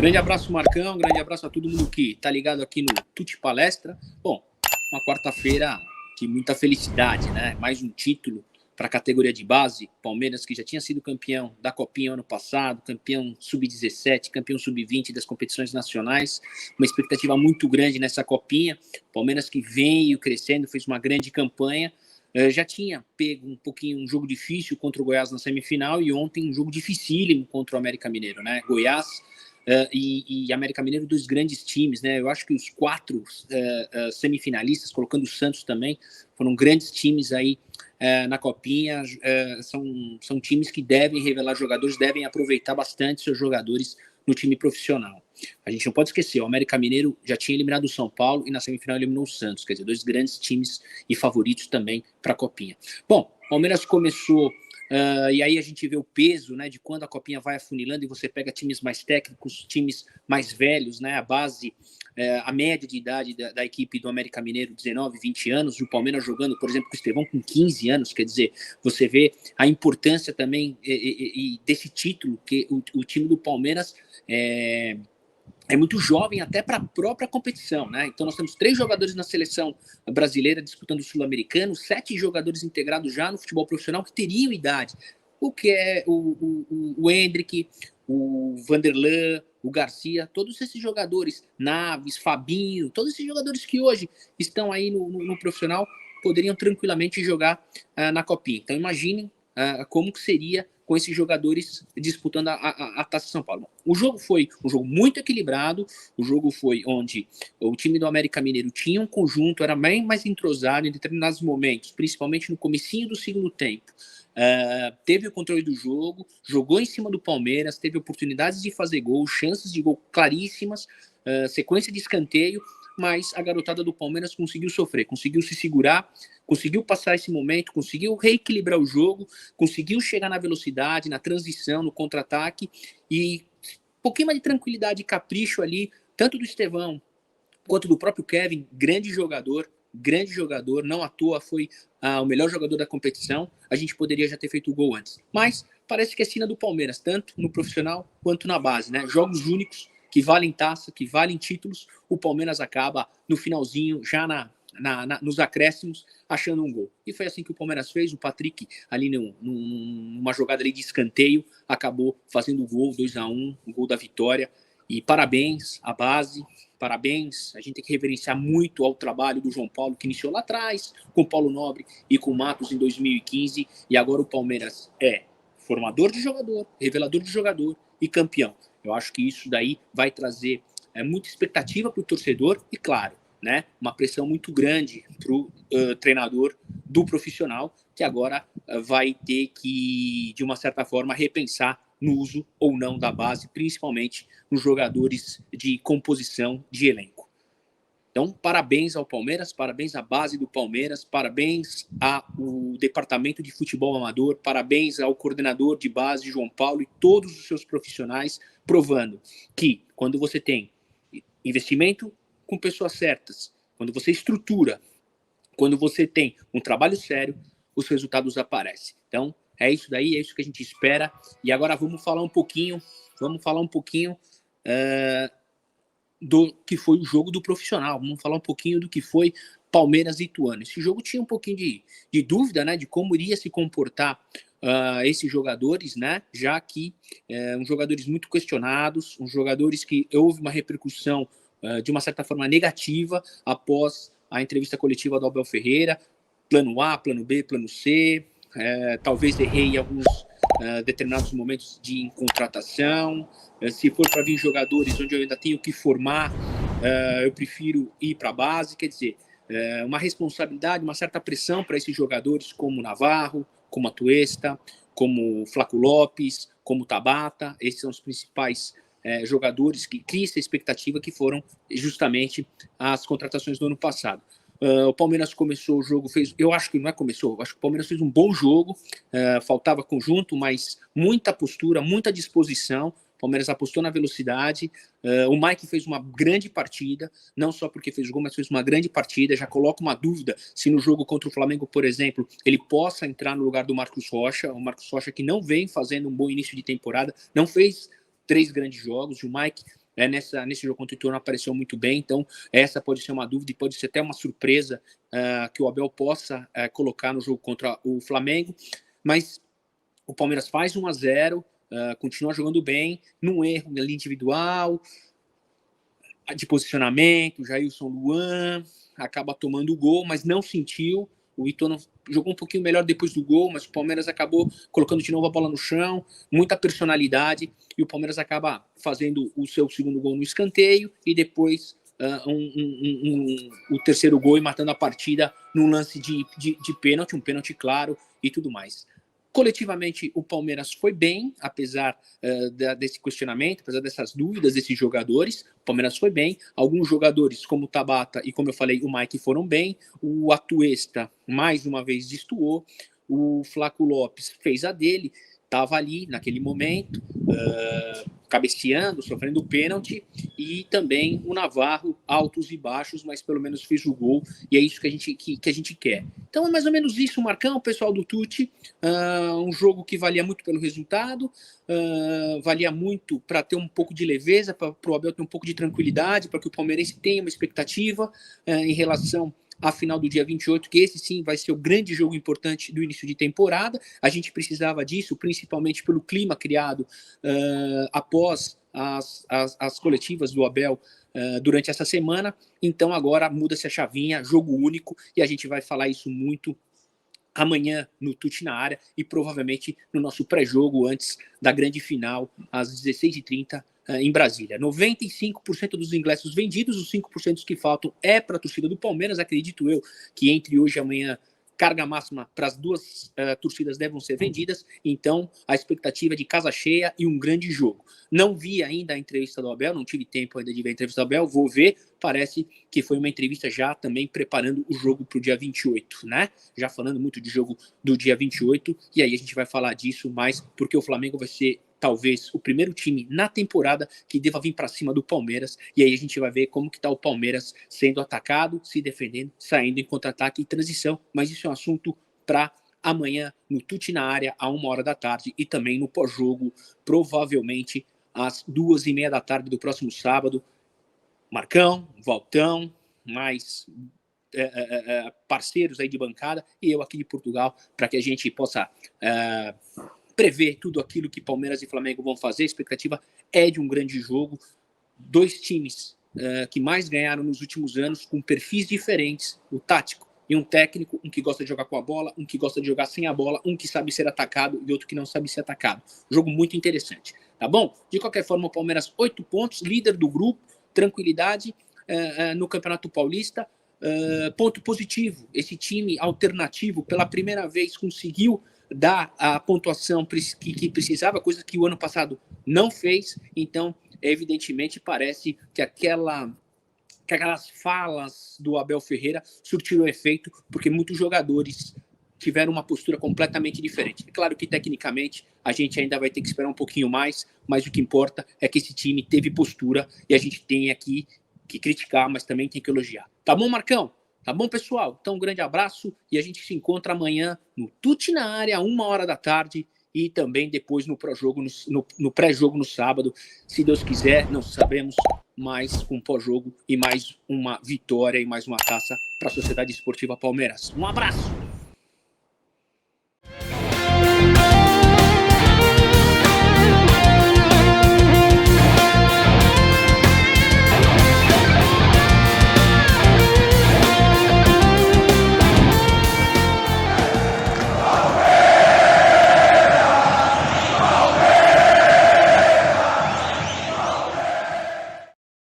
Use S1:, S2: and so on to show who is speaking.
S1: Grande abraço, Marcão, grande abraço a todo mundo que tá ligado aqui no Tuti Palestra. Bom, uma quarta-feira de muita felicidade, né? Mais um título para a categoria de base. Palmeiras, que já tinha sido campeão da Copinha ano passado, campeão sub-17, campeão sub-20 das competições nacionais. Uma expectativa muito grande nessa Copinha. Palmeiras que veio crescendo, fez uma grande campanha. Já tinha pego um pouquinho um jogo difícil contra o Goiás na semifinal e ontem um jogo dificílimo contra o América Mineiro, né? Goiás e América Mineiro, dois grandes times, né? Eu acho que os quatro semifinalistas, colocando o Santos também, foram grandes times aí na Copinha. São times que devem revelar jogadores, devem aproveitar bastante seus jogadores no time profissional. A gente não pode esquecer, o América Mineiro já tinha eliminado o São Paulo e na semifinal eliminou o Santos, quer dizer, dois grandes times e favoritos também para a Copinha. Bom, o Palmeiras começou, e aí a gente vê o peso, né, de quando a Copinha vai afunilando e você pega times mais técnicos, times mais velhos, né, a base, a média de idade da equipe do América Mineiro, 19, 20 anos, e o Palmeiras jogando, por exemplo, com o Estevão com 15 anos, quer dizer, você vê a importância também desse título, que o time do Palmeiras é muito jovem até para a própria competição, né? Então nós temos 3 jogadores na seleção brasileira disputando o Sul-Americano, 7 jogadores integrados já no futebol profissional que teriam idade. O que é o Hendrick, o Vanderlan, o Garcia, todos esses jogadores, Naves, Fabinho, todos esses jogadores que hoje estão aí no profissional poderiam tranquilamente jogar na Copinha. Então imaginem como que seria com esses jogadores disputando a Taça São Paulo. O jogo foi um jogo muito equilibrado, o jogo foi onde o time do América Mineiro tinha um conjunto, era bem mais entrosado em determinados momentos, principalmente no comecinho do segundo tempo. Teve o controle do jogo, jogou em cima do Palmeiras, teve oportunidades de fazer gol, chances de gol claríssimas, sequência de escanteio, mas a garotada do Palmeiras conseguiu sofrer, conseguiu se segurar, conseguiu passar esse momento, conseguiu reequilibrar o jogo, conseguiu chegar na velocidade, na transição, no contra-ataque e um pouquinho mais de tranquilidade e capricho ali, tanto do Estevão quanto do próprio Kevin, grande jogador, não à toa foi o melhor jogador da competição. A gente poderia já ter feito o gol antes, mas parece que é sina do Palmeiras, tanto no profissional quanto na base, né? Jogos únicos que valem taça, que valem títulos, o Palmeiras acaba no finalzinho, já nos acréscimos, achando um gol. E foi assim que o Palmeiras fez. O Patrick, ali numa jogada ali de escanteio, acabou fazendo o gol, 2-1, o gol da vitória. E parabéns à base, parabéns. A gente tem que reverenciar muito ao trabalho do João Paulo, que iniciou lá atrás, com o Paulo Nobre e com o Matos em 2015. E agora o Palmeiras é formador de jogador, revelador de jogador e campeão. Eu acho que isso daí vai trazer muita expectativa para o torcedor e, claro, né, uma pressão muito grande para o treinador do profissional, que agora vai ter que, de uma certa forma, repensar no uso ou não da base, principalmente nos jogadores de composição de elenco. Então, parabéns ao Palmeiras, parabéns à base do Palmeiras, parabéns ao departamento de futebol amador, parabéns ao coordenador de base, João Paulo, e todos os seus profissionais, provando que quando você tem investimento com pessoas certas, quando você estrutura, quando você tem um trabalho sério, os resultados aparecem. Então, é isso daí, é isso que a gente espera. E agora vamos falar um pouquinho do que foi o jogo do profissional. Vamos falar um pouquinho do que foi Palmeiras e Ituano. Esse jogo tinha um pouquinho de dúvida, né, de como iria se comportar esses jogadores, né, já que uns jogadores muito questionados, uns jogadores que houve uma repercussão de uma certa forma negativa após a entrevista coletiva do Abel Ferreira. Plano A, plano B, plano C. Talvez errei em alguns determinados momentos de contratação. Se for para vir jogadores onde eu ainda tenho que formar, eu prefiro ir para a base. Quer dizer, uma responsabilidade, uma certa pressão para esses jogadores como Navarro, como Atuesta, como Flaco Lopes, como Tabata. Esses são os principais jogadores que criam essa expectativa, que foram justamente as contratações do ano passado. O Palmeiras começou o jogo, eu acho que não começou, acho que o Palmeiras fez um bom jogo, faltava conjunto, mas muita postura, muita disposição. O Palmeiras apostou na velocidade. O Mike fez uma grande partida, não só porque fez gol, mas fez uma grande partida. Já coloca uma dúvida se no jogo contra o Flamengo, por exemplo, ele possa entrar no lugar do Marcos Rocha. O Marcos Rocha, que não vem fazendo um bom início de temporada, não fez 3 grandes jogos. O Mike nesse jogo contra o Ituano apareceu muito bem, então essa pode ser uma dúvida e pode ser até uma surpresa que o Abel possa colocar no jogo contra o Flamengo, mas o Palmeiras faz 1-0, continua jogando bem, num erro ali individual, de posicionamento, Jailson Luan acaba tomando o gol, mas não sentiu. O Ituano jogou um pouquinho melhor depois do gol, mas o Palmeiras acabou colocando de novo a bola no chão, muita personalidade, e o Palmeiras acaba fazendo o seu segundo gol no escanteio e depois o terceiro gol e matando a partida num lance de pênalti, um pênalti claro e tudo mais. Coletivamente, o Palmeiras foi bem, apesar desse questionamento, apesar dessas dúvidas desses jogadores. O Palmeiras foi bem. Alguns jogadores, como o Tabata e, como eu falei, o Mike foram bem. O Atuesta, mais uma vez, destoou. O Flaco Lopes fez a dele, estava ali naquele momento, cabeceando, sofrendo o pênalti, e também o Navarro, altos e baixos, mas pelo menos fez o gol, e é isso que a gente quer. Então é mais ou menos isso, Marcão, pessoal do Tuti, um jogo que valia muito pelo resultado, valia muito para ter um pouco de leveza, para o Abel ter um pouco de tranquilidade, para que o palmeirense tenha uma expectativa em relação a final do dia 28, que esse sim vai ser o grande jogo importante do início de temporada. A gente precisava disso, principalmente pelo clima criado após as coletivas do Abel durante essa semana. Então agora muda-se a chavinha, jogo único, e a gente vai falar isso muito amanhã no Tuti na área e provavelmente no nosso pré-jogo antes da grande final, às 16h30, em Brasília. 95% dos ingressos vendidos, os 5% que faltam é para a torcida do Palmeiras. Acredito eu que entre hoje e amanhã, carga máxima para as duas torcidas devem ser vendidas. Então, a expectativa é de casa cheia e um grande jogo. Não vi ainda a entrevista do Abel, não tive tempo ainda de ver a entrevista do Abel, vou ver. Parece que foi uma entrevista já também preparando o jogo para o dia 28, né? Já falando muito de jogo do dia 28, e aí a gente vai falar disso mais, porque o Flamengo vai ser talvez o primeiro time na temporada que deva vir para cima do Palmeiras, e aí a gente vai ver como que está o Palmeiras sendo atacado, se defendendo, saindo em contra-ataque e transição, mas isso é um assunto para amanhã no Tuti na área, à 1h da tarde, e também no pós-jogo, provavelmente às 2h30 da tarde do próximo sábado. Marcão, Valtão, mais parceiros aí de bancada, e eu aqui de Portugal, para que a gente possa prever tudo aquilo que Palmeiras e Flamengo vão fazer. A expectativa é de um grande jogo. Dois times que mais ganharam nos últimos anos, com perfis diferentes, o tático e um técnico, um que gosta de jogar com a bola, um que gosta de jogar sem a bola, um que sabe ser atacado e outro que não sabe ser atacado. Jogo muito interessante, tá bom? De qualquer forma, o Palmeiras 8 pontos, líder do grupo, tranquilidade no Campeonato Paulista. Ponto positivo, esse time alternativo pela primeira vez conseguiu dar a pontuação que precisava, coisa que o ano passado não fez. Então, evidentemente, parece que aquelas falas do Abel Ferreira surtiram efeito, porque muitos jogadores tiveram uma postura completamente diferente. É claro que, tecnicamente, a gente ainda vai ter que esperar um pouquinho mais, mas o que importa é que esse time teve postura e a gente tem aqui que criticar, mas também tem que elogiar. Tá bom, Marcão? Tá bom, pessoal? Então, um grande abraço e a gente se encontra amanhã no Tuti na área, 1h da tarde, e também depois no pré-jogo no sábado. Se Deus quiser, não sabemos, mas com pós-jogo e mais uma vitória e mais uma taça para a Sociedade Esportiva Palmeiras. Um abraço!